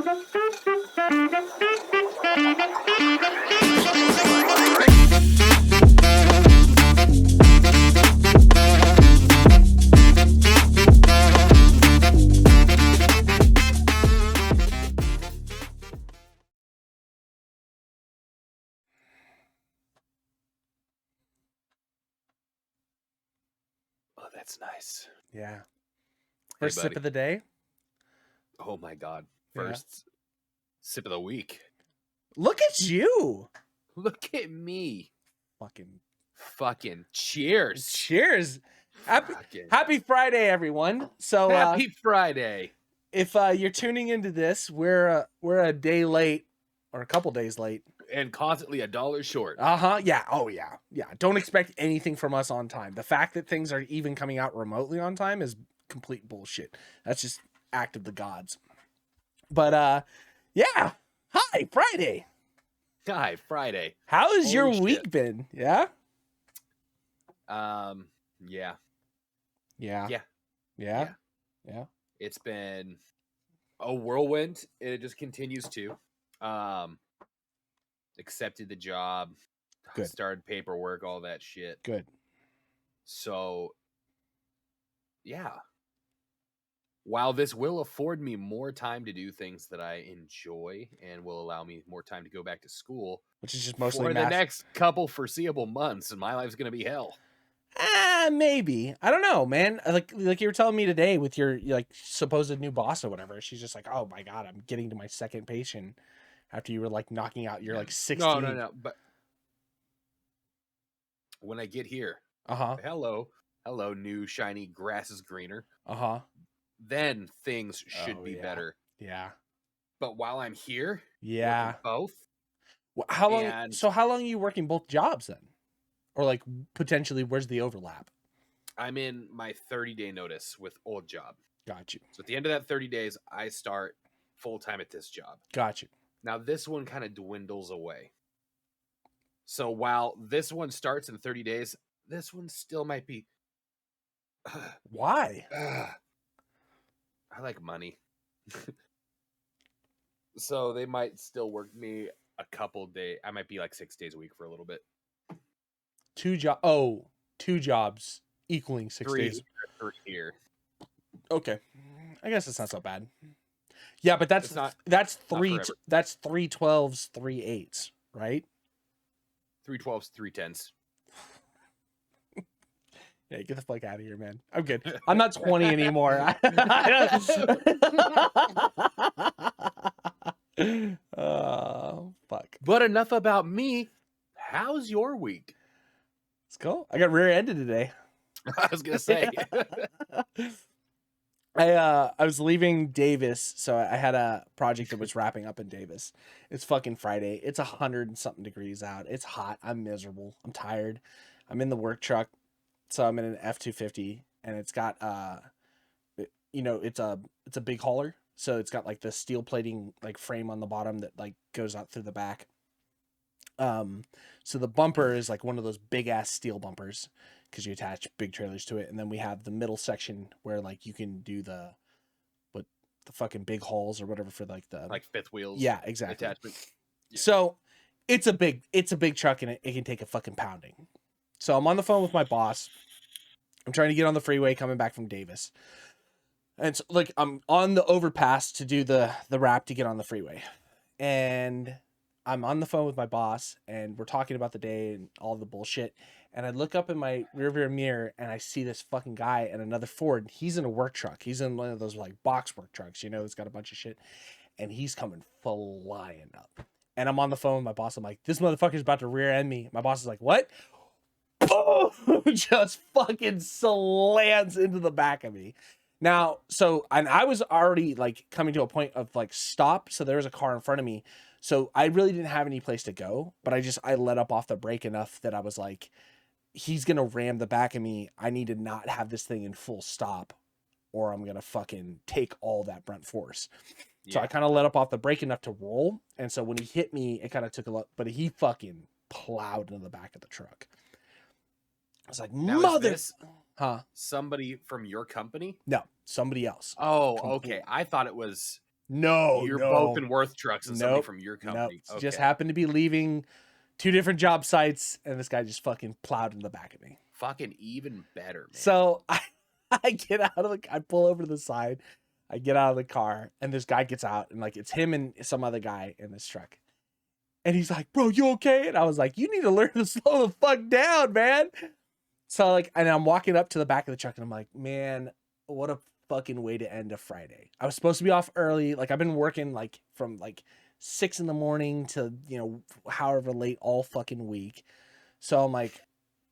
That's nice. Yeah. First sip of the day. Oh my God. First sip of the week. Look at you. Look at me. Fucking cheers. Cheers. Happy Friday, everyone. So happy Friday. If you're tuning into this, we're a day late or a couple days late. And constantly $1 short. Yeah. Oh, yeah. Yeah. Don't expect anything from us on time. The fact that things are even coming out remotely on time is complete bullshit. That's just act of the gods. But, yeah. Hi, Friday. Hi, Friday. How has your week been? Yeah? Yeah. Yeah. It's been a whirlwind, and it just continues to. Accepted the job, good. Started paperwork, all that shit. Good. So, yeah. While this will afford me more time to do things that I enjoy and will allow me more time to go back to school, which is just mostly for the next couple foreseeable months, and my life's going to be hell. Maybe. I don't know, man. Like you were telling me today with your like supposed new boss or whatever. She's just like, oh my God, I'm getting to my second patient after you were like knocking out your like 16. No. But when I get here, hello, new shiny grass is greener. Then things should be better. Yeah. But while I'm here, both. How long? So how long are you working both jobs then? Or like potentially, where's the overlap? I'm in my 30-day notice with old job. Got you. So at the end of that 30 days, I start full-time at this job. Got you. Now this one kind of dwindles away. So while this one starts in 30 days, this one still might be. Why? I like money. So they might still work me a couple days. I might be like 6 days a week for a little bit. Two jobs equaling 6 days. 3 here. Okay, I guess it's not so bad. Yeah, but that's 3 12s, 3 8s, right? 3 12s, 3 10s. Yeah, get the fuck out of here, man. I'm good. I'm not 20 anymore. Oh, fuck. But enough about me. How's your week? Let's go. I got rear-ended today. I was gonna say. I was leaving Davis, so I had a project that was wrapping up in Davis. It's fucking Friday. It's 100 and something degrees out. It's hot. I'm miserable. I'm tired. I'm in the work truck, so I'm in an F-250, and it's got it's a big hauler, so it's got like the steel plating like frame on the bottom that like goes out through the back. So the bumper is like one of those big ass steel bumpers because you attach big trailers to it. And then we have the middle section where like you can do the fucking big hauls or whatever for like the fifth wheels. Yeah, exactly. Attachment. Yeah. So it's a big truck and it can take a fucking pounding. So I'm on the phone with my boss. I'm trying to get on the freeway coming back from Davis. And so like I'm on the overpass to do the wrap to get on the freeway. And I'm on the phone with my boss and we're talking about the day and all the bullshit. And I look up in my rearview mirror and I see this fucking guy in another Ford. He's in a work truck. He's in one of those like box work trucks, it's got a bunch of shit. And he's coming flying up. And I'm on the phone with my boss. I'm like, this motherfucker's about to rear end me. My boss is like, what? Boom! Just fucking slams into the back of me. Now, and I was already like coming to a point of like stop. So there was a car in front of me. So I really didn't have any place to go, but I let up off the brake enough that I was like, he's going to ram the back of me. I need to not have this thing in full stop or I'm going to fucking take all that brunt force. Yeah. So I kind of let up off the brake enough to roll. And so when he hit me, it kind of took a lot, but he fucking plowed into the back of the truck. I was like, mother. Somebody from your company? No, somebody else. Oh, okay. I thought it was No, You're both no. in Worth trucks and somebody Nope. from your Nope. company. Okay. Just happened to be leaving 2 different job sites, and this guy just fucking plowed in the back of me. Fucking even better, man. So I get out of I pull over to the side, I get out of the car, and this guy gets out, and like it's him and some other guy in this truck. And he's like, bro, you okay? And I was like, you need to learn to slow the fuck down, man. So like, and I'm walking up to the back of the truck, and I'm like, man, what a fucking way to end a Friday. I was supposed to be off early. Like I've been working like from like 6 a.m. to, you know, however late all fucking week. So I'm like,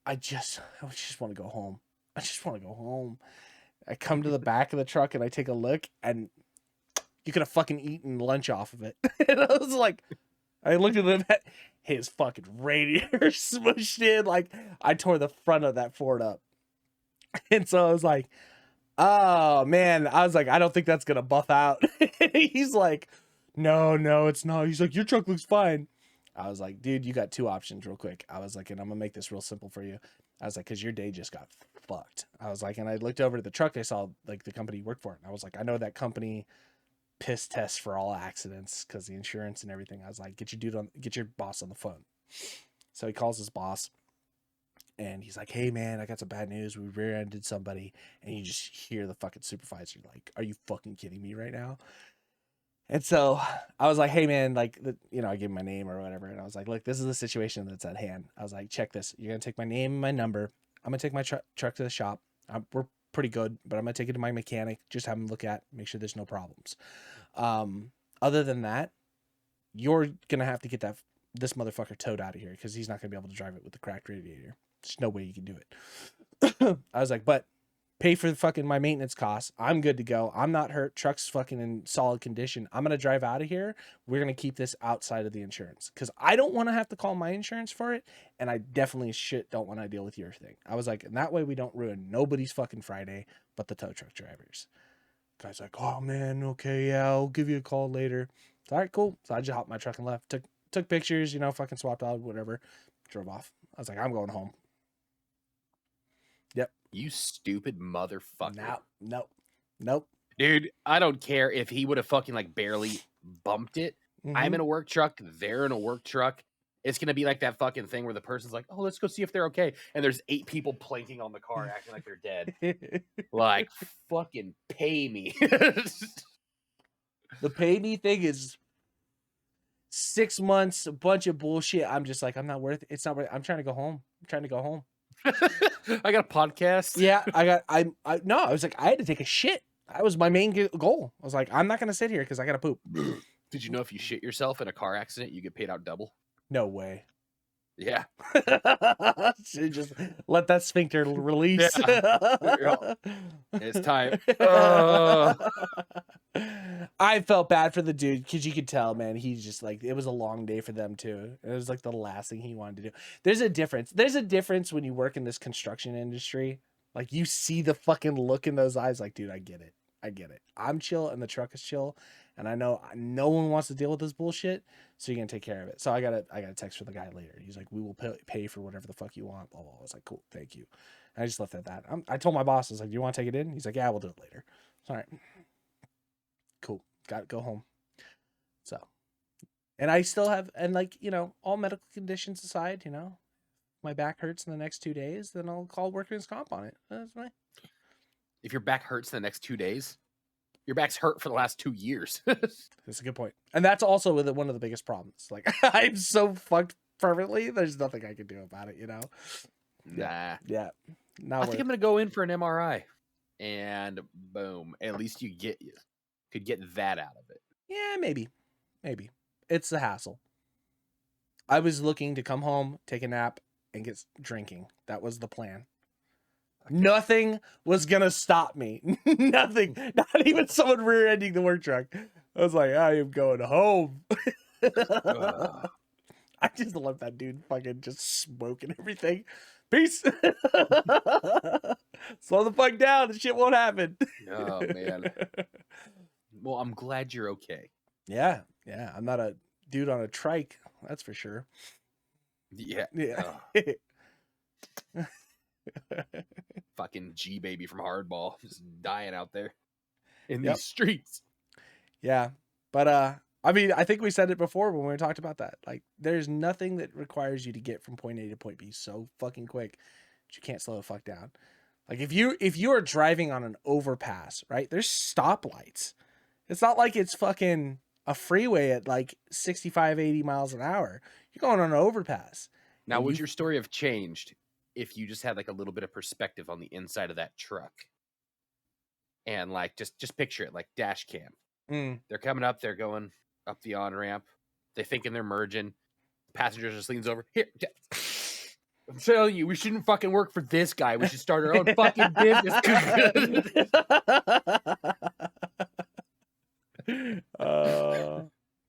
I just want to go home. I just want to go home. I come to the back of the truck and I take a look, and you could have fucking eaten lunch off of it. And I was like, I looked at him, his fucking radiator smushed in. Like I tore the front of that Ford up. And so I was like, oh man, I was like, I don't think that's gonna buff out. He's like, no, it's not. He's like, your truck looks fine. I was like, dude, you got 2 options real quick. I was like, and I'm gonna make this real simple for you. I was like, because your day just got fucked. I was like, and I looked over to the truck I saw, like the company you worked for. And I was like, I know that company piss tests for all accidents because the insurance and everything. I was like, get your boss on the phone. So he calls his boss. And he's like, hey, man, I got some bad news. We rear-ended somebody. And you just hear the fucking supervisor like, are you fucking kidding me right now? And so I was like, hey, man, like, you know, I gave him my name or whatever. And I was like, look, this is the situation that's at hand. I was like, check this. You're going to take my name and my number. I'm going to take my truck to the shop. We're pretty good, but I'm going to take it to my mechanic. Just have him look at, make sure there's no problems. Other than that, you're going to have to get this motherfucker towed out of here because he's not going to be able to drive it with the cracked radiator. There's no way you can do it. I was like, but pay for fucking my maintenance costs. I'm good to go. I'm not hurt. Truck's fucking in solid condition. I'm going to drive out of here. We're going to keep this outside of the insurance because I don't want to have to call my insurance for it. And I definitely don't want to deal with your thing. I was like, and that way we don't ruin nobody's fucking Friday, but the tow truck drivers. Guy's like, oh man, okay, yeah, I'll give you a call later. All right, cool. So I just hopped my truck and left. Took pictures, you know, fucking swapped out, whatever. Drove off. I was like, I'm going home. Yep. You stupid motherfucker. Nope. Dude, I don't care if he would have fucking like barely bumped it. Mm-hmm. I'm in a work truck. They're in a work truck. It's going to be like that fucking thing where the person's like, oh, let's go see if they're okay. And there's 8 people planking on the car acting like they're dead. Like, fucking pay me. The pay me thing is 6 months, a bunch of bullshit. I'm just like, I'm not worth it. It's not worth it. I'm trying to go home. I got a podcast. Yeah, I was like, I had to take a shit. That was my main goal. I was like, I'm not going to sit here because I got to poop. Did you know if you shit yourself in a car accident, you get paid out double? No way. Yeah. Just let that sphincter release. Yeah. It's time. I felt bad for the dude because you could tell, man, he's just like, it was a long day for them too. It was like the last thing he wanted to do. There's a difference when you work in this construction industry. Like you see the fucking look in those eyes like, dude, I get it. I'm chill and the truck is chill. And I know no one wants to deal with this bullshit, so you're gonna take care of it. So I got a text from the guy later. He's like, "We will pay for whatever the fuck you want." Blah blah. I was like, "Cool, thank you." And I just left it at that. I told my boss, I was like, "Do you want to take it in?" He's like, "Yeah, we'll do it later." All right, cool. Got to go home. So, and I still have, and like you know, all medical conditions aside, you know, my back hurts in the next 2 days, then I'll call workers' comp on it. That's fine. If your back hurts in the next 2 days, your back's hurt for the last 2 years. That's a good point. And that's also one of the biggest problems. Like I'm so fucked permanently. There's nothing I can do about it, you know? Nah. Yeah. I think I'm going to go in for an MRI and boom, at least you could get that out of it. Yeah, maybe. It's a hassle. I was looking to come home, take a nap and get drinking. That was the plan. Nothing was gonna stop me. Nothing. Not even someone rear-ending the work truck. I was like, I am going home. I just love that dude fucking just smoking everything. Peace. Slow the fuck down. The shit won't happen. Oh man. Well, I'm glad you're okay. Yeah. I'm not a dude on a trike. That's for sure. Yeah. Yeah. Fucking G baby from Hardball just dying out there in these streets. Yeah. But I mean, I think we said it before when we talked about that. Like, there's nothing that requires you to get from point A to point B so fucking quick that you can't slow the fuck down. Like, if you are driving on an overpass, right? There's stoplights. It's not like it's fucking a freeway at like 65, 80 miles an hour. You're going on an overpass. Now, would your story have changed if you just had like a little bit of perspective on the inside of that truck? And like, just picture it like dash cam. They're coming up, they're going up the on-ramp. They thinking they're merging. Passenger just leans over. Here, I'm telling you, we shouldn't fucking work for this guy. We should start our own fucking business.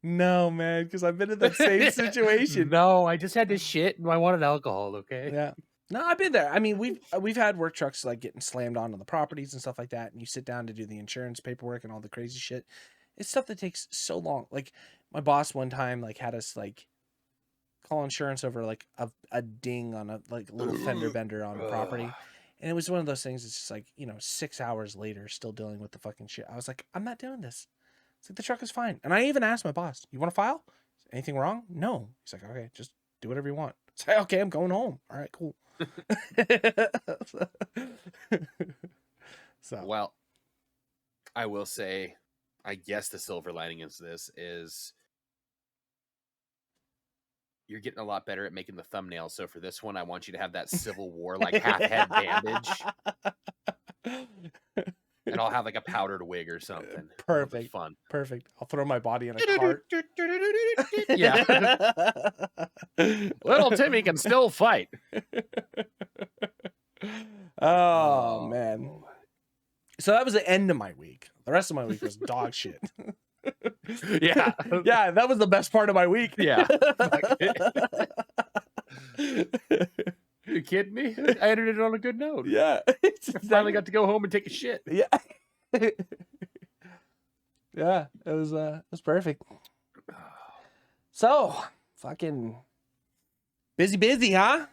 No, man, because I've been in that same situation. No, I just had to shit and I wanted alcohol, okay? Yeah. No, I've been there. I mean, we've had work trucks like getting slammed onto the properties and stuff like that, and you sit down to do the insurance paperwork and all the crazy shit. It's stuff that takes so long. Like, my boss one time like had us like call insurance over like a ding on a like little fender bender on a property. And it was one of those things. It's just like, 6 hours later, still dealing with the fucking shit. I was like, I'm not doing this. It's like, the truck is fine. And I even asked my boss, you want to file? Anything wrong? No. He's like, okay, just do whatever you want. It's like, okay, I'm going home. All right, cool. So, well, I will say, I guess the silver lining is this is you're getting a lot better at making the thumbnails. So for this one, I want you to have that Civil War like half head bandage. And I'll have like a powdered wig or something. Perfect. Fun. Perfect. I'll throw my body in a cart. Yeah. Little Timmy can still fight. Oh, man. So that was the end of my week. The rest of my week was dog shit. Yeah. Yeah, that was the best part of my week. Yeah. You kidding me? I ended it on a good note. Yeah. I finally got to go home and take a shit. Yeah. Yeah, it was perfect. So, fucking busy, huh?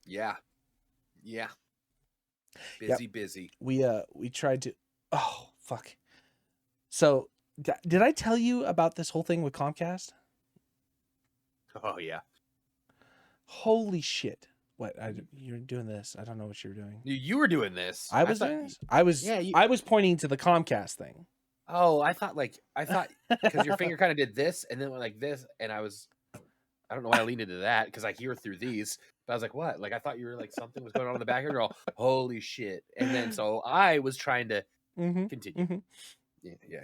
Yeah. Yeah. Busy. We tried to fuck. So, did I tell you about this whole thing with Comcast? Oh yeah. Holy shit. What? You're doing this. I don't know what you're doing. You were doing this. I was doing this? I was pointing to the Comcast thing. Oh, I thought because your finger kind of did this and then went like this, and I don't know why I leaned into that because I hear through these. But I was like, what? Like, I thought you were like something was going on in the background. You're all, holy shit. And then so I was trying to continue. Mm-hmm. Yeah.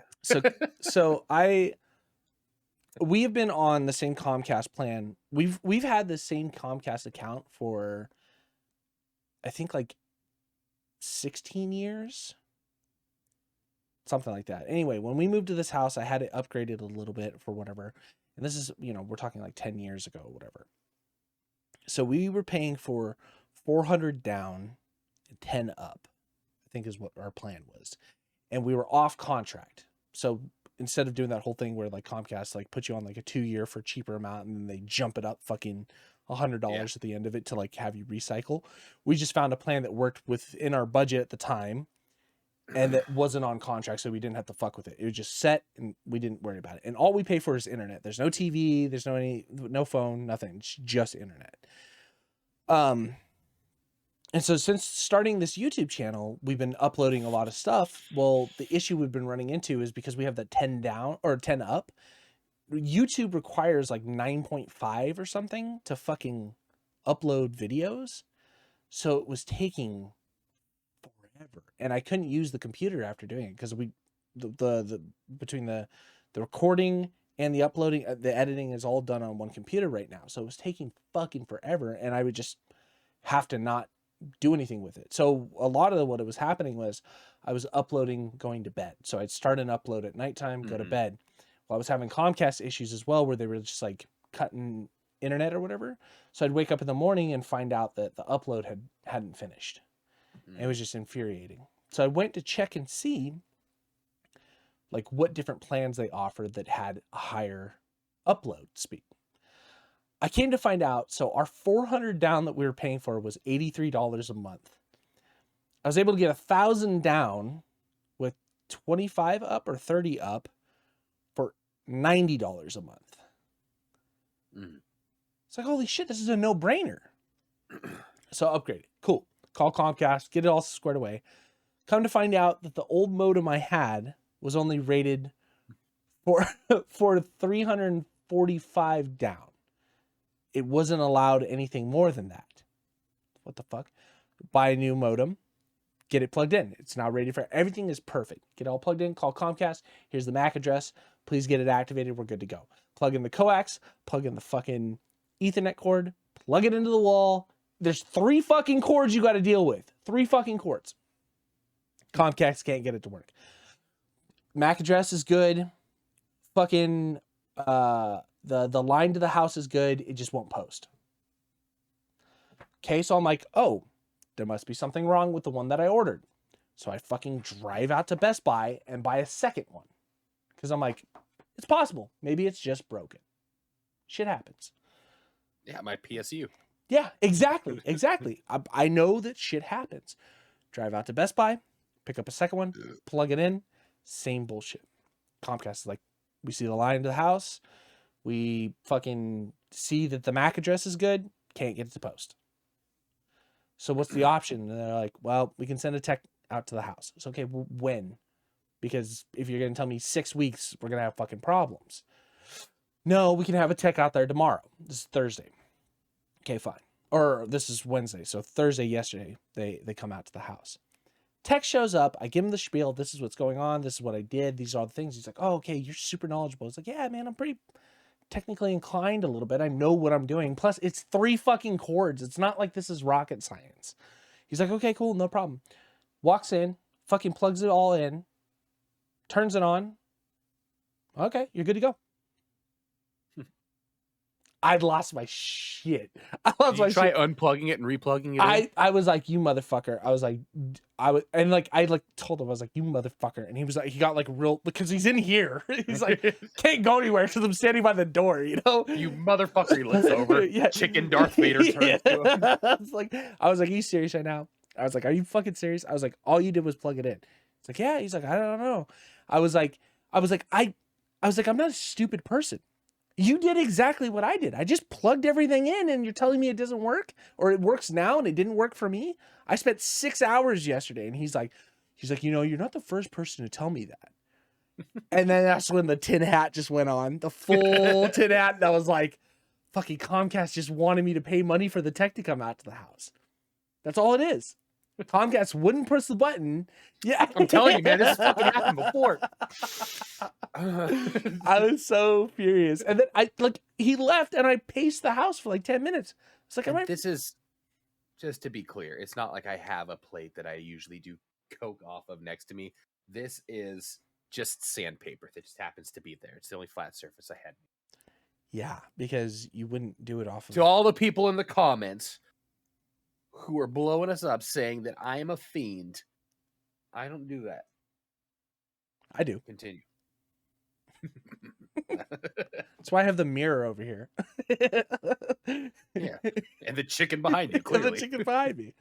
So we have been on the same Comcast plan. We've had the same Comcast account for I think like 16 years. Something like that. Anyway, when we moved to this house, I had it upgraded a little bit for whatever. And this is, we're talking like 10 years ago or whatever. So we were paying for $400 down and $10 up, I think is what our plan was. And we were off contract. So instead of doing that whole thing where like Comcast like put you on like a 2-year for a cheaper amount and then they jump it up fucking $100 at the end of it to like have you recycle, we just found a plan that worked within our budget at the time. And that wasn't on contract, so we didn't have to fuck with it. It was just set, and we didn't worry about it. And all we pay for is internet. There's no TV, there's no phone, nothing. It's just internet. And so since starting this YouTube channel, we've been uploading a lot of stuff. Well, the issue we've been running into is because we have the 10 down or 10 up. YouTube requires like 9.5 or something to fucking upload videos. So it was taking forever, and I couldn't use the computer after doing it because the between the recording and the uploading, the editing is all done on one computer right now. So it was taking fucking forever, and I would just have to not do anything with it. So a lot of what was happening was I was uploading going to bed. So I'd start an upload at nighttime, go to bed. Well, I was having Comcast issues as well, where they were just like cutting internet or whatever. So I'd wake up in the morning and find out that the upload hadn't finished. It was just infuriating. So I went to check and see like what different plans they offered that had a higher upload speed. I came to find out, so our $400 down that we were paying for was $83 a month. I was able to get 1,000 down with 25 up or 30 up $90 a month. It's like, holy shit, this is a no-brainer. So upgrade it. Cool. Call Comcast, get it all squared away. Come to find out that the old modem I had was only rated for 345 down. It wasn't allowed anything more than that. What the fuck? Buy a new modem, get it plugged in. It's now rated for everything is perfect. Get it all plugged in, call Comcast. Here's the MAC address. Please get it activated. We're good to go. Plug in the coax, plug in the fucking Ethernet cord, plug it into the wall. There's 3 fucking cords you got to deal with. 3 fucking cords. Comcast can't get it to work. MAC address is good. Fucking the line to the house is good. It just won't post. Okay, so I'm like, oh, there must be something wrong with the one that I ordered. So I fucking drive out to Best Buy and buy a second one. Because I'm like, it's possible. Maybe it's just broken. Shit happens. Yeah, my PSU. Yeah, exactly. Exactly. I know that shit happens. Drive out to Best Buy, pick up a second one, plug it in. Same bullshit. Comcast is like, we see the line to the house. We fucking see that the MAC address is good. Can't get it to post. So what's the option? And they're like, well, we can send a tech out to the house. It's okay, well, when? Because if you're going to tell me 6 weeks, we're going to have fucking problems. No, we can have a tech out there tomorrow. This is Thursday. Okay, fine. Or this is Wednesday. So Thursday, yesterday, they come out to the house. Tech shows up. I give him the spiel. This is what's going on. This is what I did. These are all the things. He's like, oh, okay, you're super knowledgeable. It's like, yeah, man, I'm pretty technically inclined a little bit. I know what I'm doing. Plus, it's 3 fucking cords. It's not like this is rocket science. He's like, okay, cool, no problem. Walks in, fucking plugs it all in, turns it on. Okay, you're good to go. I'd lost my shit. I lost my try shit. Unplugging it and replugging it in? I was like, you motherfucker. I was like, I told him, I was like, you motherfucker. And he was like, he got like real, because he's in here. He's like, can't go anywhere because I'm standing by the door, you know? You motherfucker. He looks over. Yeah. Chicken Darth Vader turns to him. I was like, are you serious right now? I was like, are you fucking serious? I was like, all you did was plug it in. It's like, yeah. He's like, I don't know. I was like, I'm not a stupid person. You did exactly what I did. I just plugged everything in and you're telling me it doesn't work, or it works now and it didn't work for me. I spent 6 hours yesterday. And he's like, you know, you're not the first person to tell me that. And then that's when the tin hat just went on, the full tin hat. And I was like, fucking Comcast just wanted me to pay money for the tech to come out to the house. That's all it is. Comcast wouldn't press the button. Yeah. I'm telling you, man, this fucking happened before. I was so furious. And then he left and I paced the house for like 10 minutes. It's like, this is, just to be clear, it's not like I have a plate that I usually do coke off of next to me. This is just sandpaper that just happens to be there. It's the only flat surface I had. Yeah, because you wouldn't do it off of... To all the people in the comments who are blowing us up saying that I am a fiend, I don't do that. I do. Continue. That's why I have the mirror over here. Yeah, and the chicken behind you, clearly. And the chicken behind me.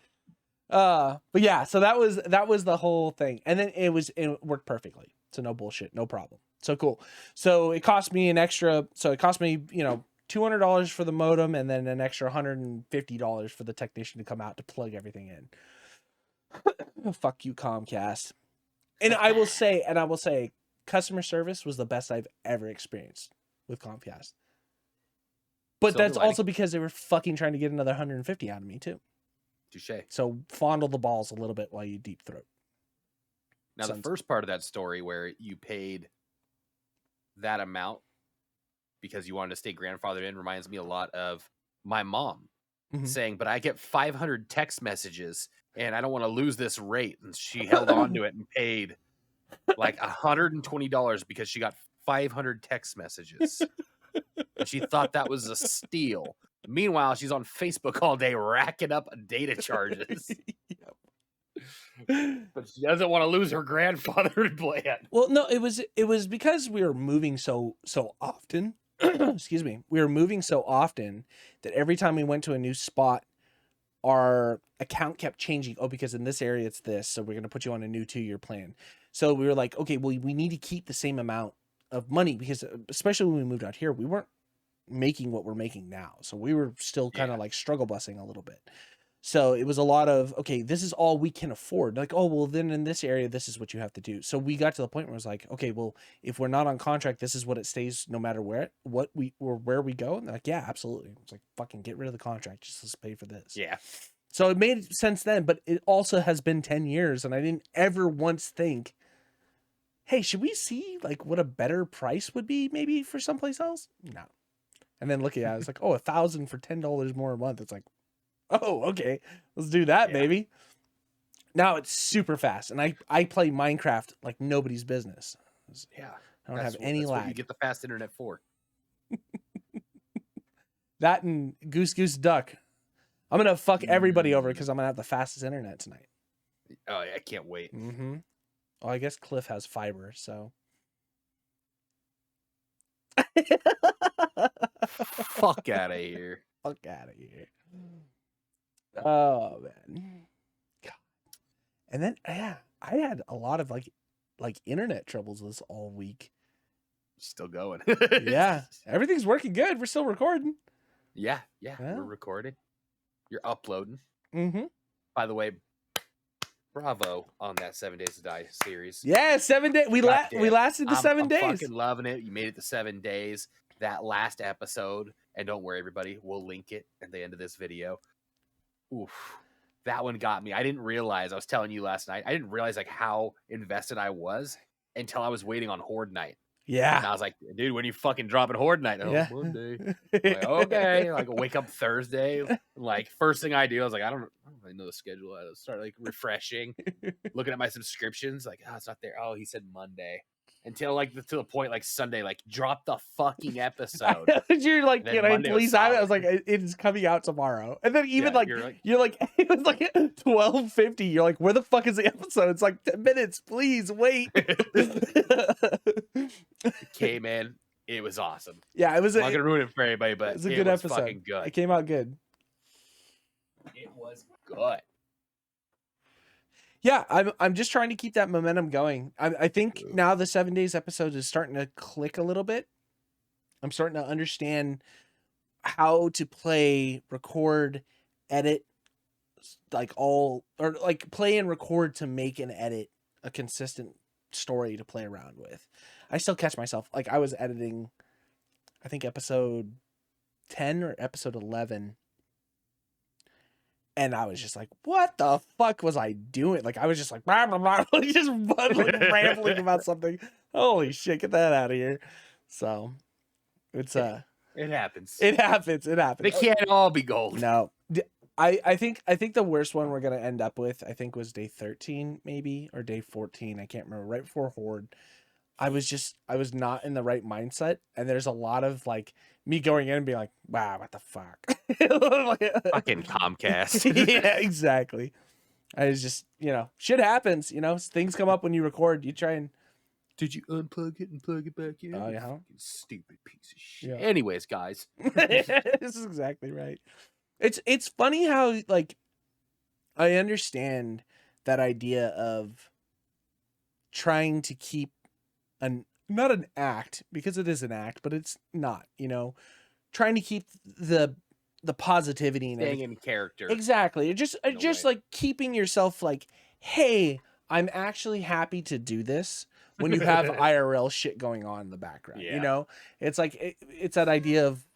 But yeah, so that was the whole thing, and then it worked perfectly. So no bullshit, no problem. So cool. So it cost me $200 for the modem, and then an extra $150 for the technician to come out to plug everything in. Fuck you, Comcast. And I will say, customer service was the best I've ever experienced with Comcast. But that's also because they were fucking trying to get another 150 out of me too. Touche. So fondle the balls a little bit while you deep throat. Now, the first part of that story where you paid that amount because you wanted to stay grandfathered in reminds me a lot of my mom saying, but I get 500 text messages and I don't want to lose this rate. And she held on to it and paid like $120 because she got 500 text messages. And she thought that was a steal. Meanwhile, she's on Facebook all day racking up data charges. But she doesn't want to lose her grandfathered plan. Well, no, it was because we were moving so often. Excuse me. We were moving so often that every time we went to a new spot, our account kept changing. Oh, because in this area it's this, so we're going to put you on a new 2-year plan. So we were like, okay, well, we need to keep the same amount of money, because especially when we moved out here, we weren't making what we're making now. So we were still kind of like struggle busing a little bit. So it was a lot of, okay, this is all we can afford. Like, oh, well, then in this area, this is what you have to do. So we got to the point where it was like, okay, well, if we're not on contract, this is what it stays no matter where we go. And they're like, yeah, absolutely. It's like, fucking get rid of the contract. Just let's pay for this. Yeah. So it made sense then, but it also has been 10 years and I didn't ever once think, hey, should we see like what a better price would be maybe for someplace else? No. And then looking at it, it's like, oh, $1,000 for $10 more a month. It's like, oh, okay, let's do that, baby. Now it's super fast, and I play Minecraft like nobody's business. Yeah, I don't have any lag. What you get the fast internet for. That and Goose Goose Duck. I'm gonna fuck everybody over because I'm gonna have the fastest internet tonight. Oh, I can't wait. Mm-hmm. Oh, I guess Cliff has fiber, so. Fuck out of here. Fuck out of here. Oh man. God. And then yeah, I had a lot of like internet troubles this all week. Still going. Yeah. Everything's working good. We're still recording. Yeah. We're recording. You're uploading. Mm-hmm. By the way, bravo on that 7 Days to Die series. Yeah, 7 days. We lasted the 7 days. I'm fucking loving it. You made it to 7 days. That last episode, and don't worry, everybody, we'll link it at the end of this video. Oof, that one got me. I didn't realize. I was telling you last night. I didn't realize like how invested I was until I was waiting on Horde Night. Yeah, and I was like, dude, when you fucking dropping Horde Night? Oh, yeah. Monday. Like, okay, like I wake up Thursday. Like first thing I do, I was like, I don't really know the schedule. I start like refreshing, looking at my subscriptions. Like, oh, it's not there. Oh, he said Monday. Until like to the point like Sunday, like drop the fucking episode. You're like, you know, please. I was like, it's coming out tomorrow, and then even you're like, it was like 12:50. You're like, where the fuck is the episode? It's like 10 minutes. Please wait. Okay, man, it was awesome. Yeah, it was. I'm not gonna ruin it for anybody, but it was a good episode. Fucking good. It came out good. It was good. Yeah, I'm just trying to keep that momentum going. I think now the 7 days episode is starting to click a little bit. I'm starting to understand how to play, record, edit, play and record to make and edit a consistent story to play around with. I still catch myself. Like I was editing, I think episode 10 or episode 11. And I was just like, what the fuck was I doing? Like, I was just like, blah, blah, blah, just rambling about something. Holy shit, get that out of here. So, it's, it happens. It happens. They can't all be gold. No. I think the worst one we're going to end up with, I think was day 13, maybe, or day 14. I can't remember. Right before Horde. I was not in the right mindset. And there's a lot of like me going in and being like, wow, what the fuck? Fucking Comcast. Yeah, exactly. I was just, shit happens, things come up when you record, you try and. Did you unplug it and plug it back in? Oh, yeah. Stupid piece of shit. Yeah. Anyways, guys. This is exactly right. It's funny how, like, I understand that idea of trying to keep not an act, because it is an act, but it's not, trying to keep the positivity and staying in character. Exactly. Just like keeping yourself like, hey, I'm actually happy to do this when you have IRL shit going on in the background. Yeah. It's like it's that idea of,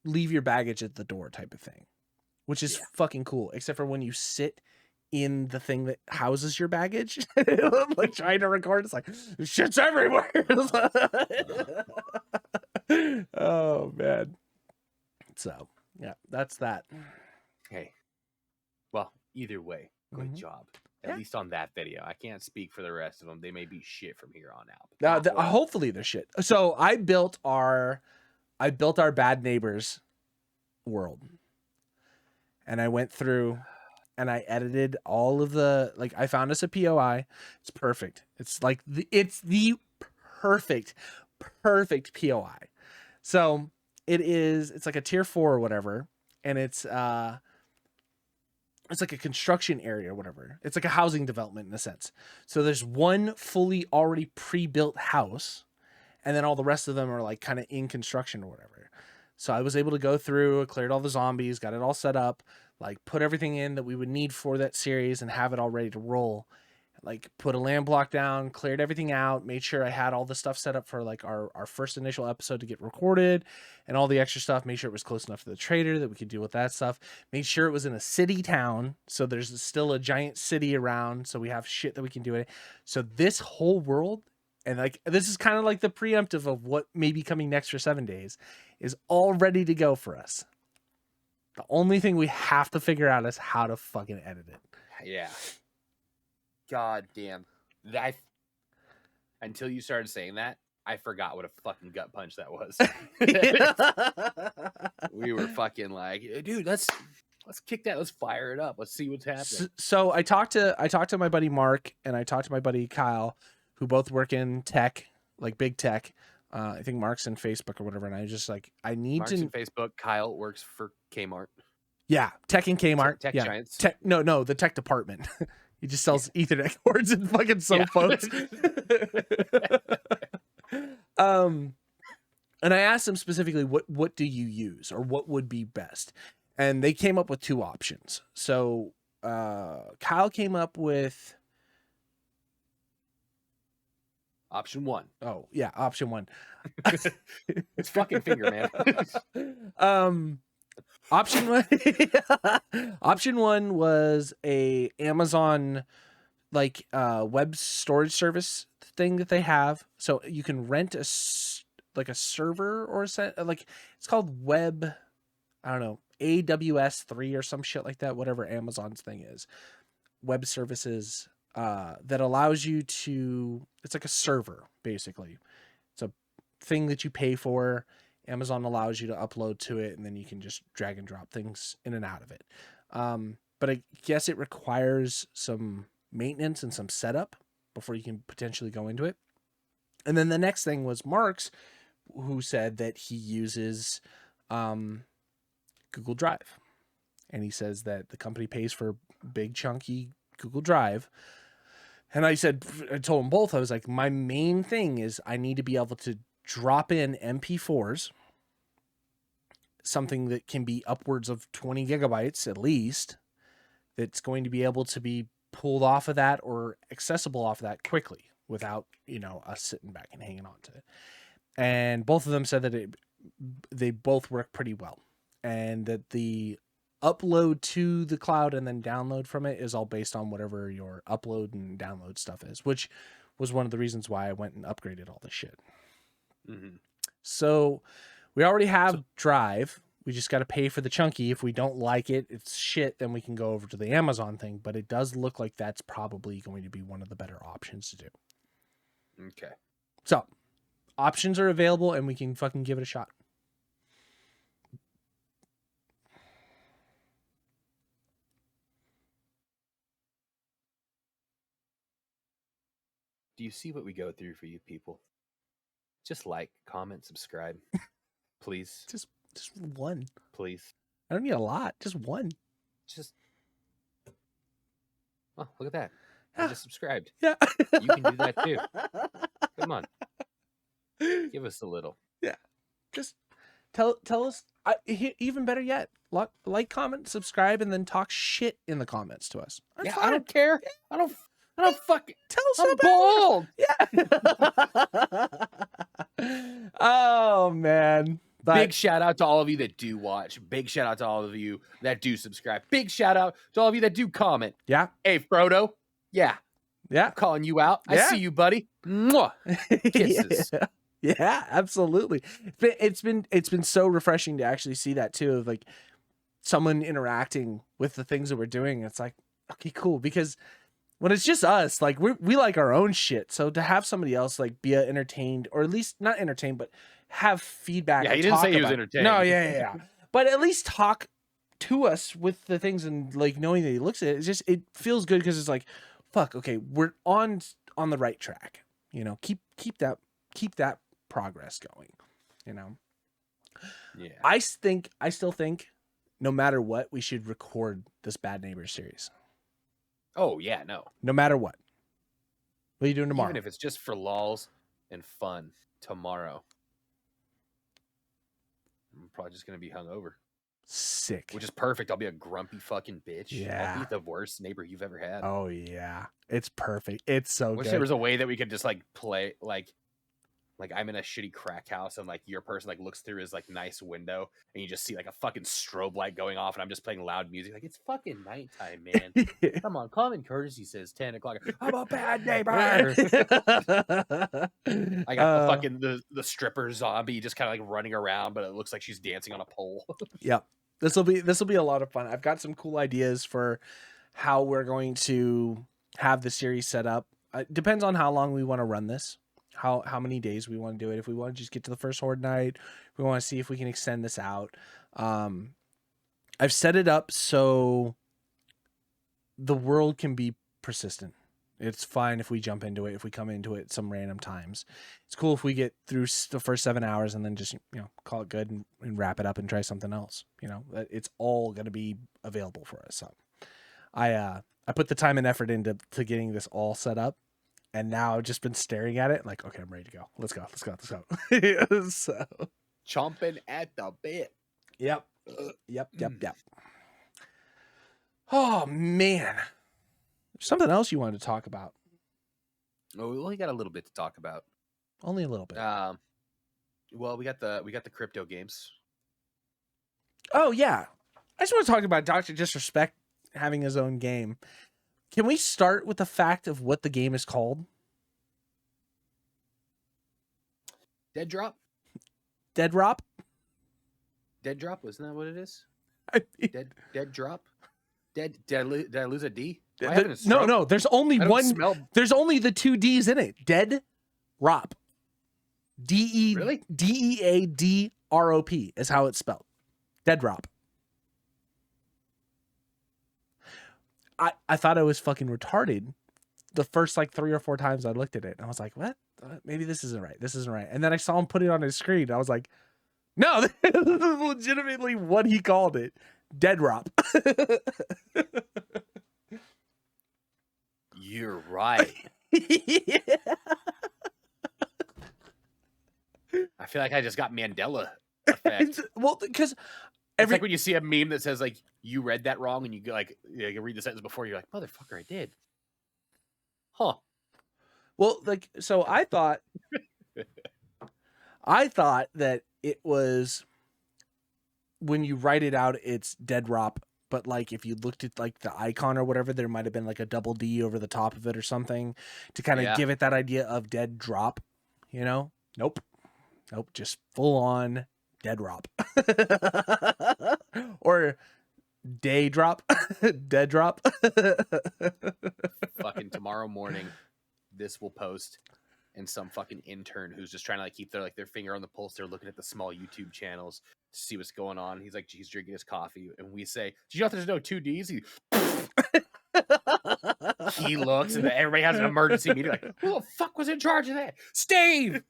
leave your baggage at the door type of thing, which is fucking cool, except for when you sit in the thing that houses your baggage, like trying to record, it's like shit's everywhere. Oh man. So yeah, that's that. Hey, well, either way, good job. At least on that video. I can't speak for the rest of them. They may be shit from here on out. Hopefully they're shit. So I built our bad neighbors world, and I went through and I edited all of the, like, I found us a POI. It's perfect. It's like it's the perfect POI. So it's like a tier 4 or whatever, and it's it's like a construction area or whatever. It's like a housing development in a sense. So there's one fully already pre-built house, and then all the rest of them are like kind of in construction or whatever. So I was able to go through, cleared all the zombies, got it all set up, like put everything in that we would need for that series and have it all ready to roll. Like put a land block down, cleared everything out, made sure I had all the stuff set up for like our first initial episode to get recorded and all the extra stuff, made sure it was close enough to the trader that we could deal with that stuff, made sure it was in a city town. So there's still a giant city around. So we have shit that we can do it. So this whole world, and like, this is kind of like the preemptive of what may be coming next for 7 days, is all ready to go for us. The only thing we have to figure out is how to fucking edit it. Yeah. God damn. Until you started saying that, I forgot what a fucking gut punch that was. We were fucking like, dude, let's kick that. Let's fire it up. Let's see what's happening. So I talked to my buddy Mark and I talked to my buddy Kyle, who both work in tech, like big tech. I think Mark's in Facebook or whatever. And I was just like, Mark's in Facebook. Kyle works for Kmart. Yeah. Tech and Kmart. Tech yeah. Giants. No, the tech department. He just sells Ethernet cords and fucking cell phones. And I asked them specifically, what do you use or what would be best? And they came up with 2 options. So Kyle came up with option 1. Oh yeah, option 1. It's fucking finger, man. Option 1 option 1 was a Amazon like web storage service thing that they have. So you can rent a server or like it's called web, I don't know, AWS3 or some shit like that, whatever Amazon's thing is. Web services that allows you to, it's like a server basically. It's a thing that you pay for. Amazon allows you to upload to it, and then you can just drag and drop things in and out of it. But I guess it requires some maintenance and some setup before you can potentially go into it. And then the next thing was Mark's, who said that he uses Google Drive. And he says that the company pays for big chunky Google Drive. And I told them both, I was like, my main thing is I need to be able to drop in MP4s, something that can be upwards of 20 gigabytes at least, that's going to be able to be pulled off of that or accessible off of that quickly without, us sitting back and hanging on to it. And both of them said that they both work pretty well, and that the upload to the cloud and then download from it is all based on whatever your upload and download stuff is, which was one of the reasons why I went and upgraded all this shit. Mm-hmm. So we already have Drive. We just got to pay for the chunky. If we don't like it, it's shit, then we can go over to the Amazon thing. But it does look like that's probably going to be one of the better options to do. Okay. So options are available and we can fucking give it a shot. Do you see what we go through for you people? Just like, comment, subscribe. Please. Just one. Please. I don't need a lot. Just one. Oh, look at that. Yeah. I just subscribed. Yeah. You can do that too. Come on. Give us a little. Yeah. Just tell us. Even better yet, like, comment, subscribe, and then talk shit in the comments to us. Yeah, I don't care. I don't fucking tell us I'm bald. Yeah. Oh man. But big shout out to all of you that do watch. Big shout out to all of you that do subscribe. Big shout out to all of you that do comment. Yeah. Hey, Frodo. Yeah. I'm calling you out. Yeah. I see you, buddy. Mwah. Kisses. Yeah, absolutely. It's been so refreshing to actually see that too, of like someone interacting with the things that we're doing. It's like, okay, cool. Because when it's just us, like we like our own shit. So to have somebody else like be entertained, or at least not entertained, but have feedback. Yeah, he didn't say he was entertained. No, yeah. But at least talk to us with the things, and like knowing that he looks at it, it feels good because it's like, fuck, okay, we're on the right track. Keep that progress going. Yeah. I still think no matter what, we should record this Bad Neighbors series. Oh yeah, no. No matter what. What are you doing tomorrow? Even if it's just for lols and fun tomorrow. I'm probably just gonna be hungover. Sick. Which is perfect. I'll be a grumpy fucking bitch. Yeah. I'll be the worst neighbor you've ever had. Oh yeah. It's perfect. It's so Wish good. there was a way that we could just like play like I'm in a shitty crack house and like your person like looks through his like nice window and you just see like a fucking strobe light going off and I'm just playing loud music. Like, it's fucking nighttime, man. Come on, common courtesy says 10 o'clock. I'm a bad neighbor. I got the fucking the stripper zombie just kind of like running around, but it looks like she's dancing on a pole. Yep. This will be a lot of fun. I've got some cool ideas for how we're going to have the series set up. It depends on how long we want to run this. How many days we want to do it. If we want to just get to the first Horde night, we want to see if we can extend this out. I've set it up so the world can be persistent. It's fine if we jump into it, if we come into it some random times. It's cool if we get through the first 7 hours and then just, call it good and wrap it up and try something else. It's all going to be available for us. So I put the time and effort into getting this all set up. And now I've just been staring at it like, okay, I'm ready to go. Let's go. So Chomping at the bit. Yep. Oh man. There's something else you wanted to talk about. Oh, we only got a little bit to talk about. Only a little bit. Well, we got the crypto games. Oh yeah. I just want to talk about Dr. Disrespect having his own game. Can we start with the fact of what the game is called? Dead Drop? Dead Drop? Dead Drop, isn't that what it is? I mean, Dead Drop? Did I lose a D? No, there's only one. There's only the 2 D's in it. Dead Drop. Really? DEADROP is how it's spelled. Dead Drop. I thought I was fucking retarded the first like 3 or 4 times I looked at it. And I was like, what? Maybe this isn't right. This isn't right. And then I saw him put it on his screen. And I was like, no, this is legitimately what he called it. Dead Drop. You're right. Yeah. I feel like I just got Mandela effect. Well, because it's like when you see a meme that says like you read that wrong and you go like you read the sentence before, you're like, motherfucker, I did. Huh. Well, like, so I thought that it was when you write it out, it's Dead Drop. But like, if you looked at like the icon or whatever, there might've been like a double D over the top of it or something to kind of give it that idea of Dead Drop, Nope. Just full on Dead Drop. Or Day Drop. Dead Drop. Fucking tomorrow morning, this will post, and some fucking intern who's just trying to like keep their finger on the pulse. They're looking at the small YouTube channels to see what's going on. He's drinking his coffee, and we say, "Did you know there's no 2 Ds?" He looks, and everybody has an emergency meeting. Like, who the fuck was in charge of that? Steve.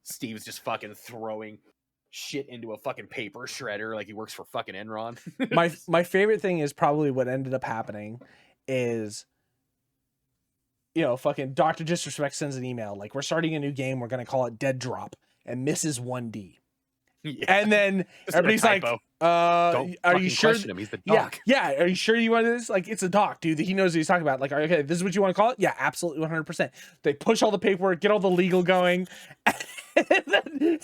Steve's just fucking throwing shit into a fucking paper shredder like he works for fucking Enron. My favorite thing is probably what ended up happening is, fucking Dr. Disrespect sends an email like, we're starting a new game, we're gonna call it Dead Drop, and misses 1 D. Yeah. And then everybody's like, are you sure? Him. He's the doc. Yeah. Are you sure you want this? Like, it's a doc, dude. He knows what he's talking about. Like, okay, this is what you want to call it? Yeah, absolutely, 100%. They push all the paperwork, get all the legal going, and then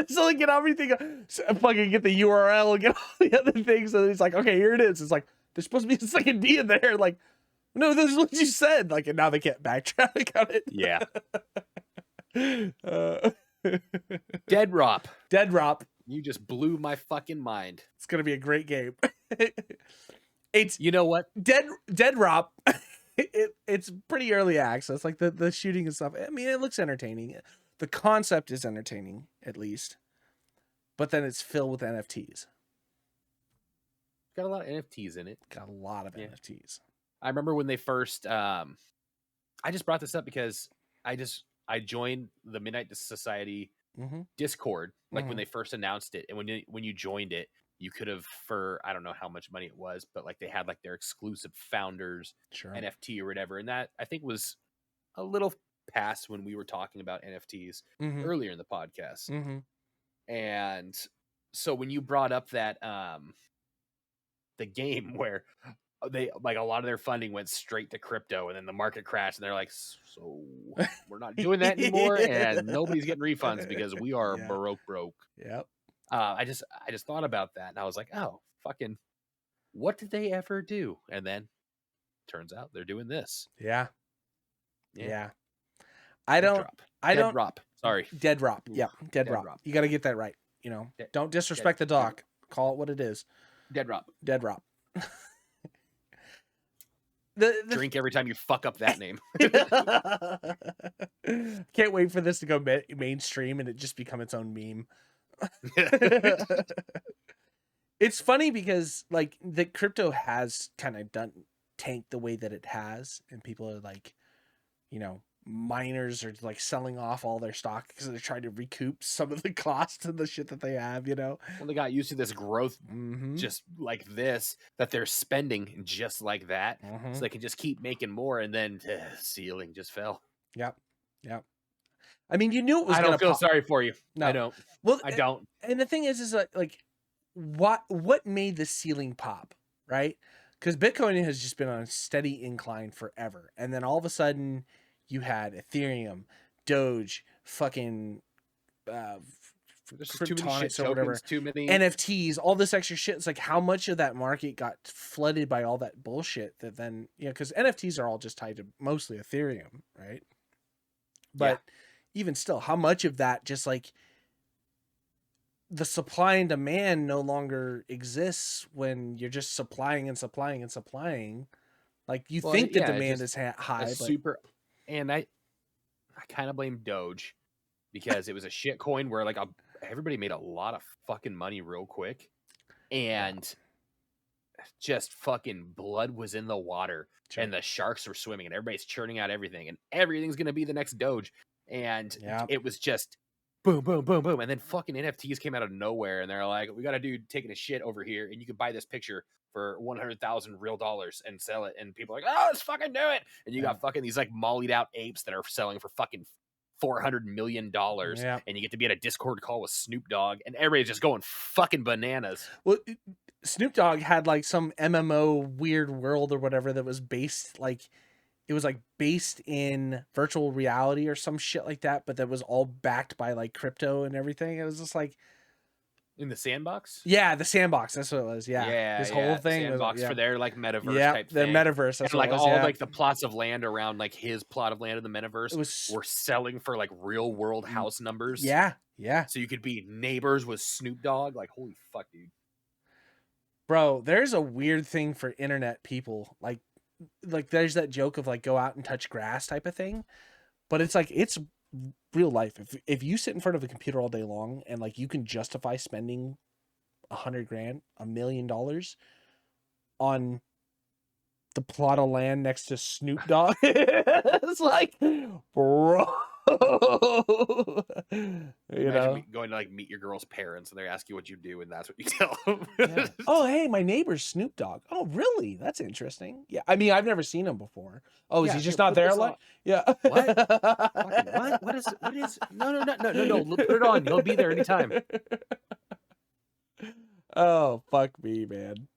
so like get everything, fucking get the URL, get all the other things. And he's like, okay, here it is. It's like there's supposed to be a second D in there. Like, no, this is what you said. Like, and now they can't backtrack on it. Yeah. Dead Drop. Dead Drop. You just blew my fucking mind. It's gonna be a great game. It's, you know what? Dead Drop. It's pretty early access. Like the shooting and stuff. I mean, it looks entertaining. The concept is entertaining, at least. But then it's filled with NFTs. Got a lot of NFTs in it. Got a lot of NFTs. I remember when they first. I just brought this up because I joined the Midnight Society Discord, like when they first announced it, and when you joined it, you could have, for I don't know how much money it was, but like they had like their exclusive founders Sure. NFT or whatever, and that I think was a little past when we were talking about NFTs Mm-hmm. earlier in the podcast. Mm-hmm. And so when you brought up that the game where they like a lot of their funding went straight to crypto and then the market crashed and they're like, so we're not doing that anymore and nobody's getting refunds because we are Yeah. broke. Yep. I just thought about that and I was like, oh fucking, what did they ever do? And then turns out they're doing this. Yeah. Yeah. I Dead don't. drop. I Dead don't. drop. Sorry. Dead drop. Oof. Yep. Dead Dead drop. drop. You got to get that right. You know, don't disrespect the doc. Call it what it is. Dead drop. Dead drop. Drink every time you fuck up that name. Can't wait for this to go mainstream and it just become its own meme. It's funny because like the crypto has kind of tanked the way that it has, and people are like, you know, miners are like selling off all their stock because they're trying to recoup some of the costs and the shit that they have, you know. Well, they got used to this growth Mm-hmm. just like this, that they're spending just like that. Mm-hmm. So they can just keep making more, and then ceiling just fell. Yep. I mean, you knew it was. I don't feel sorry for you. No. I don't. Well, I don't. And the thing is like what made the ceiling pop, right? Because Bitcoin has just been on a steady incline forever, and then all of a sudden you had Ethereum, Doge, fucking There's just too many shit Kryptonics or whatever, tokens, too many NFTs, all this extra shit. It's like how much of that market got flooded by all that bullshit that then, you know, because NFTs are all just tied to mostly Ethereum, right? But even still, how much of that just like the supply and demand no longer exists when you're just supplying and supplying and supplying. Like you think the demand is high, but super. And I kind of blame Doge because it was a shit coin where like everybody made a lot of fucking money real quick, and just fucking blood was in the water, and the sharks were swimming, and everybody's churning out everything, and everything's gonna be the next Doge, and it was just boom, boom, boom, boom, and then fucking NFTs came out of nowhere, and they're like, we got a dude taking a shit over here, and you could buy this picture for 100,000 real dollars and sell it, and people are like, oh, let's fucking do it, and you got fucking these like mollied out apes that are selling for fucking $400 million, and you get to be at a Discord call with Snoop Dogg, and everybody's just going fucking bananas. Well, Snoop Dogg had like some MMO weird world or whatever that was based like it was like based in virtual reality or some shit like that, but that was all backed by like crypto and everything. It was just like in the sandbox. Yeah, the sandbox. That's what it was. Yeah, this whole thing sandbox was for their like metaverse. Yeah, type their thing. metaverse. That's and, what like it was, all like the plots of land around like his plot of land in the metaverse were selling for like real world house numbers. Yeah. So you could be neighbors with Snoop Dogg. Like holy fuck, dude. Bro, there's a weird thing for internet people. Like there's that joke of like go out and touch grass type of thing, but it's like it's real life. If you sit in front of a computer all day long and like you can justify spending $100,000, $1 million on the plot of land next to Snoop Dogg, it's like, bro. Imagine going to like meet your girl's parents and they ask you what you do and that's what you tell them. Oh, hey, my neighbor's Snoop Dogg. Oh, really? That's interesting. Yeah, I mean, I've never seen him before. Oh, is he just not there? Like, yeah. What? What is? No. Put it on. You'll be there anytime. Oh, fuck me, man.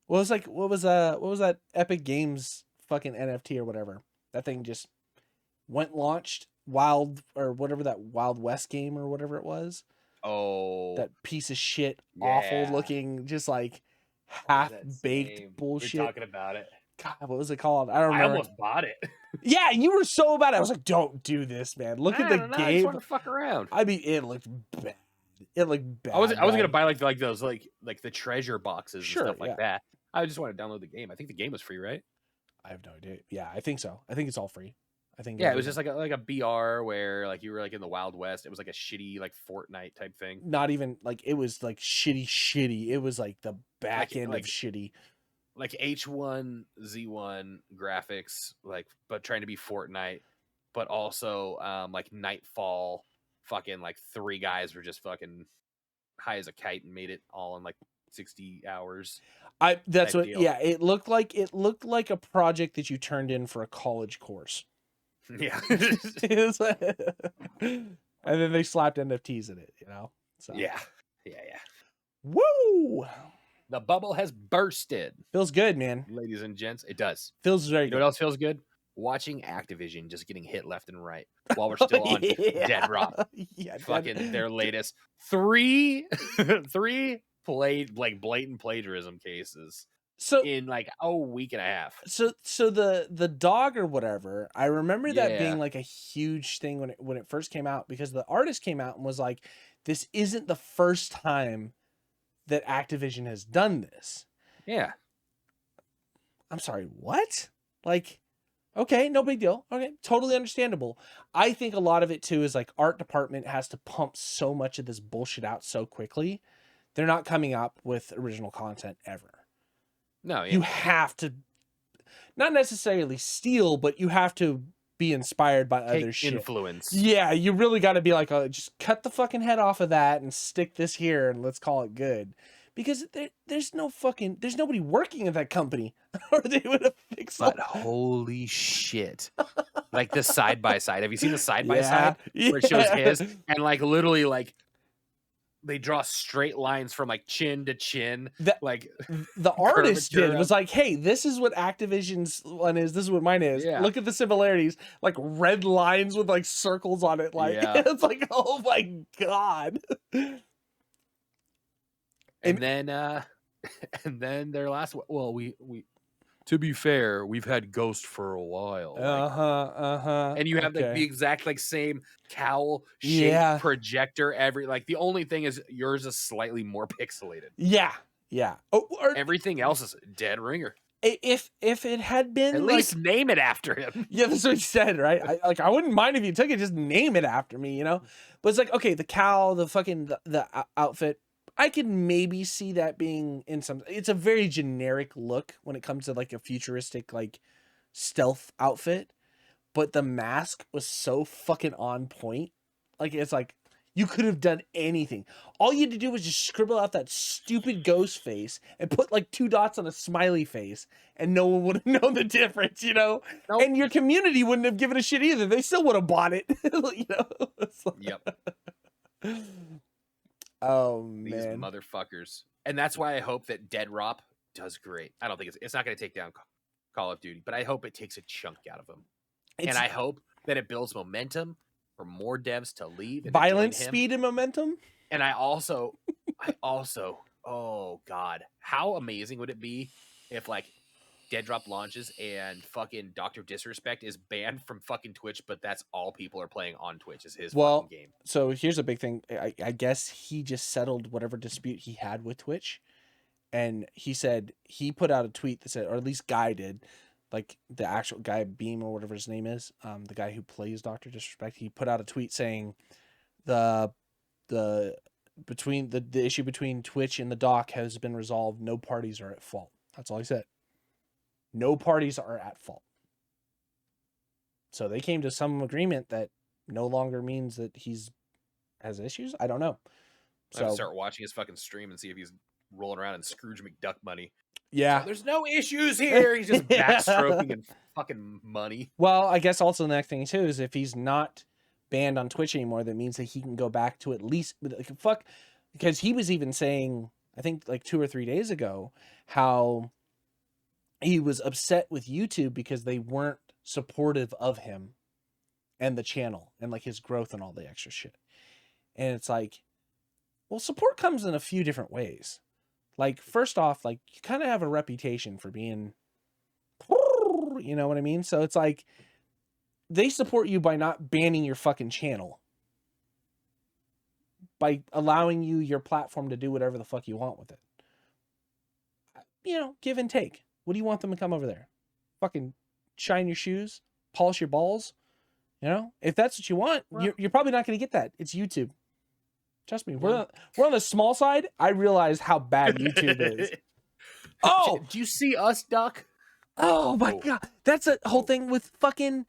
What was that Epic Games fucking NFT or whatever? That thing just launched Wild or whatever, that Wild West game or whatever it was. Oh, that piece of shit, awful looking, just like half baked bullshit. You're talking about it. God, what was it called? I don't remember. I almost bought it. Yeah, you were so bad. I was like, don't do this, man. Look at the game. I just want to fuck around. I mean, it looked bad. It looked bad. I was gonna buy like those like the treasure boxes and stuff like that. I just want to download the game. I think the game was free, right? I have no idea. Yeah, I think so. I think it's all free. I think. Yeah, it was just like a BR where like you were like in the Wild West. It was like a shitty like Fortnite type thing. Not even like it was like shitty. It was like the back end of shitty. Like H1Z1 graphics, like but trying to be Fortnite, but also like Nightfall. Fucking like 3 guys were just fucking high as a kite and made it all in like 60 hours. That's type what. deal. Yeah, it looked like a project that you turned in for a college course. Yeah. It was like- and then they slapped NFTs in it. So Yeah. woo, The bubble has bursted, feels good, man. ladies and gents. It does. Feels very You know good. what else feels good? Watching Activision just getting hit left and right while we're still on Dead Rock. Yeah, Fucking their latest three blatant plagiarism cases So in like a week and a half. so the dog or whatever, I remember that Yeah. being like a huge thing when it first came out, because the artist came out and was like, this isn't the first time that Activision has done this. Yeah. I'm sorry, what? Like, okay, no big deal. Okay, totally understandable. I think a lot of it too is like art department has to pump so much of this bullshit out so quickly. They're not coming up with original content ever. No, yeah. You have to not necessarily steal, but you have to be inspired by other shit. Influence. Yeah, you really got to be like, just cut the fucking head off of that and stick this here and let's call it good. Because there's nobody working at that company, or they would have fixed it. But holy shit. Like the side by side. Have you seen the side by side where it shows his and like literally like they draw straight lines from like chin to chin. Like the artist was like, hey, this is what Activision's one is. This is what mine is. Yeah. Look at the similarities. Like red lines with like circles on it. Like it's like, oh my God. And then their last one. Well, we to be fair, we've had Ghost for a while. And you have like the exact like same cowl shape projector. The only thing is yours is slightly more pixelated. Yeah. Oh, everything else is dead ringer. If it had been at least name it after him. Yeah, that's what he said, right? I wouldn't mind if you took it, just name it after me, But it's like, okay, the cowl, the fucking the outfit. I could maybe see that being in some. It's a very generic look when it comes to like a futuristic like stealth outfit, but the mask was so fucking on point. Like it's like you could have done anything. All you had to do was just scribble out that stupid ghost face and put like 2 dots on a smiley face, and no one would have known the difference, Nope. And your community wouldn't have given a shit either. They still would have bought it, Yep. Oh man, these motherfuckers. And that's why I hope that Dead Rock does great. I don't think it's not going to take down Call of Duty, but I hope it takes a chunk out of them. And I hope that it builds momentum for more devs to leave. And violence, speed, and momentum. And I also, oh God, how amazing would it be if like Dead Drop launches and fucking Dr. Disrespect is banned from fucking Twitch, but that's all people are playing on Twitch is his fucking game. So here's a big thing. I guess he just settled whatever dispute he had with Twitch. And he said he put out a tweet that said, or at least Guy did, like the actual guy Beam or whatever his name is, the guy who plays Dr. Disrespect, he put out a tweet saying the issue between Twitch and the doc has been resolved. No parties are at fault. That's all he said. No parties are at fault. So they came to some agreement that no longer means that he's has issues. I don't know. So I'm start watching his fucking stream and see if he's rolling around in Scrooge McDuck money. Yeah. So there's no issues here. He's just backstroking and fucking money. Well, I guess also the next thing too is if he's not banned on Twitch anymore, that means that he can go back to at least because he was even saying, I think like 2 or 3 days ago, how he was upset with YouTube because they weren't supportive of him and the channel and like his growth and all the extra shit. And it's like, well, support comes in a few different ways. Like, first off, like you kind of have a reputation for being, you know what I mean? So it's like they support you by not banning your fucking channel, by allowing you your platform to do whatever the fuck you want with it. Give and take. What do you want them to come over there? Fucking shine your shoes, polish your balls. If that's what you want, you're probably not going to get that. It's YouTube. Trust me. We're on the small side. I realize how bad YouTube is. Oh, do you see us, Duck? Oh my God. That's a whole thing with fucking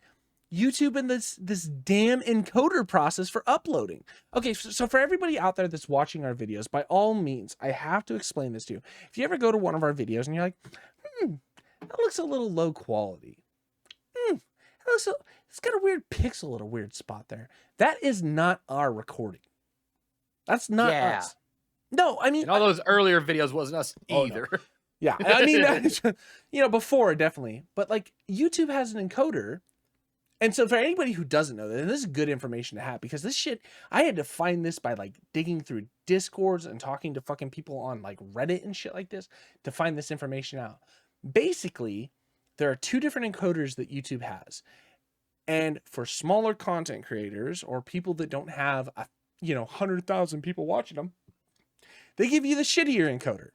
YouTube and this damn encoder process for uploading. Okay, so for everybody out there that's watching our videos, by all means, I have to explain this to you. If you ever go to one of our videos and you're like, that looks a little low quality. It's got a weird pixel at a weird spot there. That is not our recording. That's not us. No, I mean, and all those earlier videos wasn't us either. No. Yeah, I mean, before definitely, but like YouTube has an encoder. And so for anybody who doesn't know that, and this is good information to have, because this shit, I had to find this by like digging through Discords and talking to fucking people on like Reddit and shit like this to find this information out. Basically, there are two different encoders that YouTube has. And for smaller content creators or people that don't have 100,000 people watching them, they give you the shittier encoder.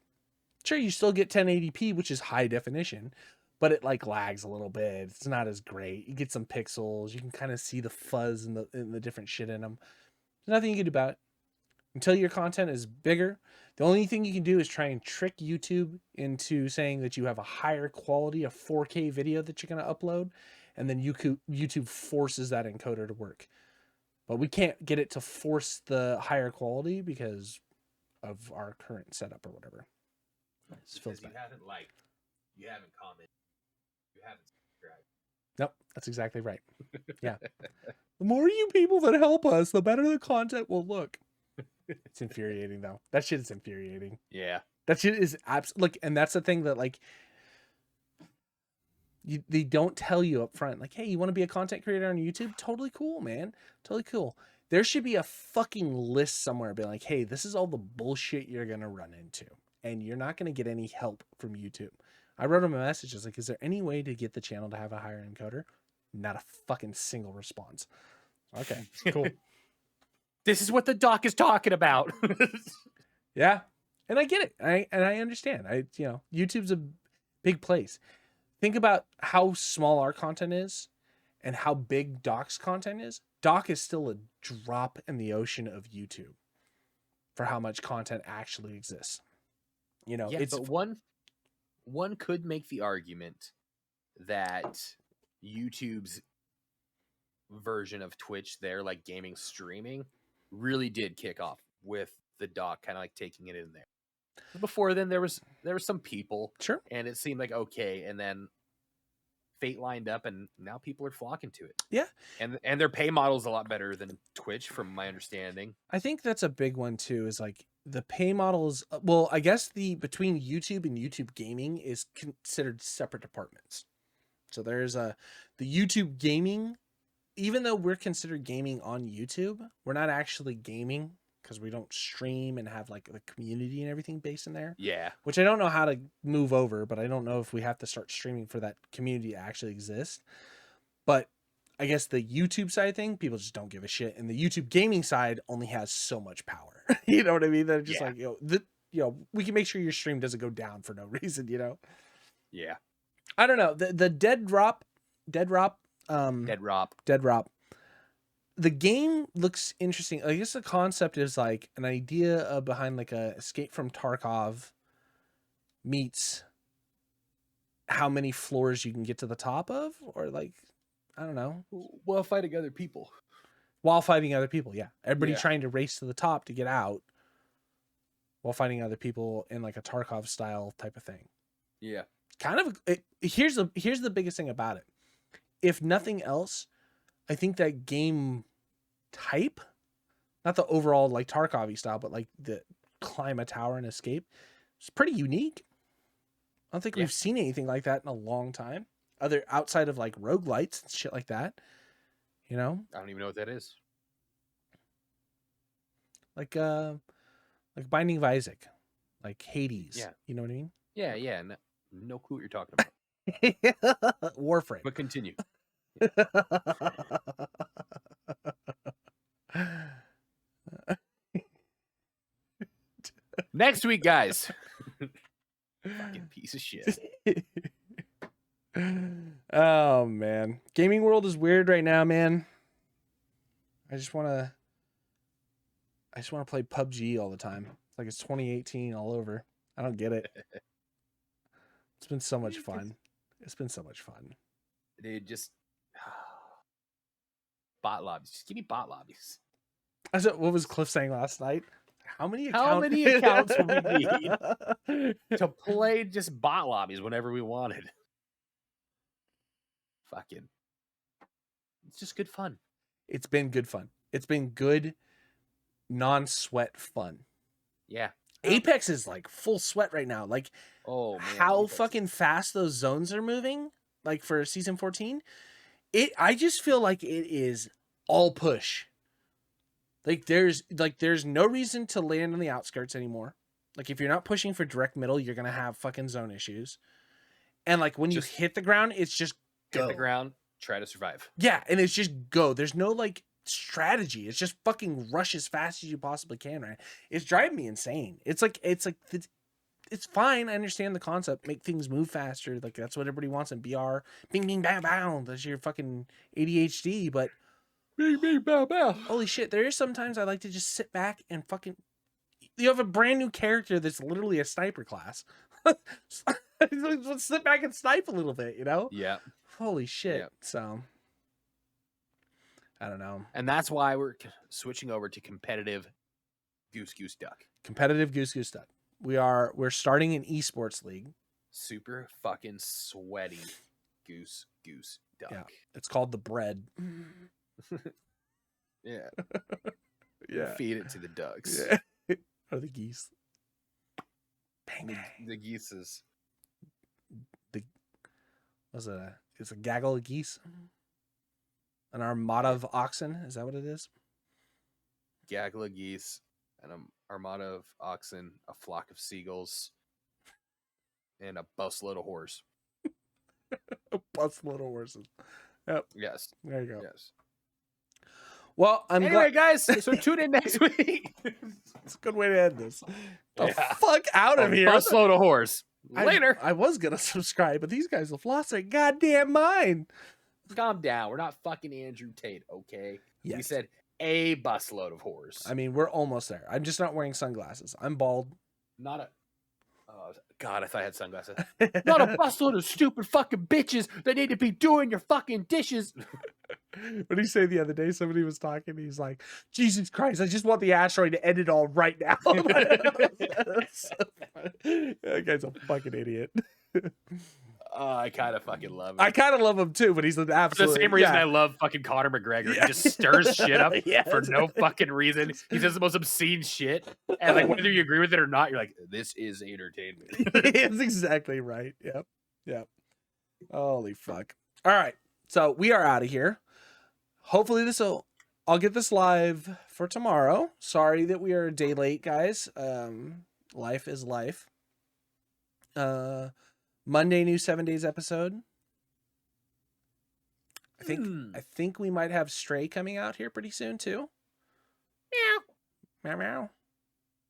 Sure, you still get 1080p, which is high definition, but it like lags a little bit. It's not as great. You get some pixels. You can kind of see the fuzz and the different shit in them. There's nothing you can do about it. Until your content is bigger, the only thing you can do is try and trick YouTube into saying that you have a higher quality, a 4K video that you're going to upload, and then YouTube forces that encoder to work. But we can't get it to force the higher quality because of our current setup or whatever. Because you haven't liked, you haven't commented, you haven't subscribed. Nope, that's exactly right. Yeah. The more you people that help us, the better the content will look. It's infuriating though. That shit is infuriating. Yeah. That shit is absolutely, and that's the thing that like they don't tell you up front. Like, hey, you want to be a content creator on YouTube? Totally cool, man. Totally cool. There should be a fucking list somewhere being like, hey, this is all the bullshit you're gonna run into. And you're not going to get any help from YouTube. I wrote him a message. I was like, is there any way to get the channel to have a higher encoder? Not a fucking single response. Okay, cool. This is what the doc is talking about. Yeah. And I get it. I understand. YouTube's a big place. Think about how small our content is and how big Doc's content is. Doc is still a drop in the ocean of YouTube for how much content actually exists. Yeah, it's but one could make the argument that YouTube's version of Twitch, their like gaming streaming, really did kick off with the doc kind of like taking it in there. Before then, there was some people, sure, and it seemed like okay, and then fate lined up, and now people are flocking to it. Yeah, and their pay model is a lot better than Twitch, from my understanding. I think that's a big one too. Is like the pay models. Well, I guess between YouTube and YouTube gaming is considered separate departments. So there's the YouTube gaming. Even though we're considered gaming on YouTube, we're not actually gaming because we don't stream and have like the community and everything based in there. Yeah. Which I don't know how to move over, but I don't know if we have to start streaming for that community to actually exist. But I guess the YouTube side thing, people just don't give a shit. And the YouTube gaming side only has so much power. You know what I mean? They're just like, we can make sure your stream doesn't go down for no reason, Yeah. I don't know. The Dead Drop. The game looks interesting. I guess the concept is like an idea behind like a Escape from Tarkov meets how many floors you can get to the top of, or like, I don't know. While fighting other people. Yeah. Everybody trying to race to the top to get out while fighting other people in like a Tarkov style type of thing. Yeah. Kind of. Here's the biggest thing about it. If nothing else, I think that game type, not the overall like Tarkov-y style, but like the climb a tower and escape, it's pretty unique. I don't think we've seen anything like that in a long time. Outside of like roguelites and shit like that. I don't even know what that is. Like Binding of Isaac, like Hades. Yeah. You know what I mean? Yeah. No clue what you're talking about. Warframe. But continue. Next week, guys. Fucking piece of shit. Oh man, gaming world is weird right now, man. I just want to play PUBG all the time. It's like it's 2018 all over. I don't get it. It's been so much fun. Dude, just bot lobbies. Just give me bot lobbies. What was Cliff saying last night? How many accounts will we need to play just bot lobbies whenever we wanted? Fucking. It's just good fun. It's been good fun. It's been good, non-sweat fun. Yeah. Apex is like full sweat right now. Like, oh man, how Apex fucking fast those zones are moving. Like for season 14, I just feel like it is all push. Like there's no reason to land on the outskirts anymore. Like if you're not pushing for direct middle, you're gonna have fucking zone issues. And like when you hit the ground, it's just go. Hit the ground, try to survive. Yeah, and it's just go. There's no like strategy. It's just fucking rush as fast as you possibly can, right? It's driving me insane. It's fine. I understand the concept. Make things move faster. Like that's what everybody wants in BR. Bing, bing, bow, bow. That's your fucking ADHD. But bing, bing, bow, bow. Holy shit! There is sometimes I like to just sit back and fucking. You have a brand new character that's literally a sniper class. Let's sit back and snipe a little bit, you know? Yeah. Holy shit! Yep. So I don't know. And that's why we're switching over to competitive Goose Goose Duck. Competitive Goose Goose Duck. We're starting an esports league. Super fucking sweaty Goose Goose Duck. Yeah. It's called the Bread. Yeah. Yeah. Feed it to the ducks. Yeah. Or the geese. Bang, bang. The geeses. It's a gaggle of geese. An armada of oxen. Is that what it is? Gaggle of geese. And an armada of oxen, a flock of seagulls, and a busload of horse. A busload of horses. Yep. Yes. There you go. Yes. Well, anyway, guys, so tune in next week. It's a good way to end this. The fuck out of here. Busload of horse. Later. I was going to subscribe, but these guys have lost their goddamn mind. Calm down. We're not fucking Andrew Tate, okay? Yes. We said a busload of whores. I mean, we're almost there. I'm just not wearing sunglasses. I'm bald. Not a... Oh, God, I thought I had sunglasses. Not a busload of stupid fucking bitches that need to be doing your fucking dishes. What did he say the other day? Somebody was talking. He's like, Jesus Christ, I just want the asteroid to end it all right now. That guy's a fucking idiot. I kind of fucking love him. I kind of love him too, but he's an absolute... For the same reason I love fucking Conor McGregor. He just stirs shit up for no fucking reason. He says the most obscene shit. And like whether you agree with it or not, you're like, this is entertainment. That's exactly right. Yep. Yep. Holy fuck. All right. So we are out of here. Hopefully I'll get this live for tomorrow. Sorry that we are a day late, guys. Life is life. Monday, new 7 days episode. I think we might have Stray coming out here pretty soon too. Meow. Meow meow.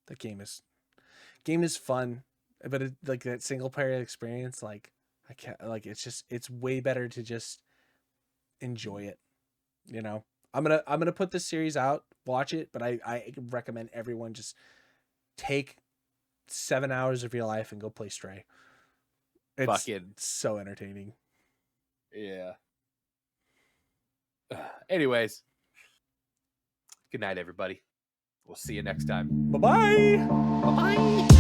The game is fun, but like that single player experience, like I can't, like it's way better to just enjoy it. You know, I'm gonna put this series out, watch it, but I recommend everyone just take 7 hours of your life and go play Stray. It's fucking so entertaining. Yeah. Anyways, good night, everybody. We'll see you next time. Bye-bye. Bye-bye.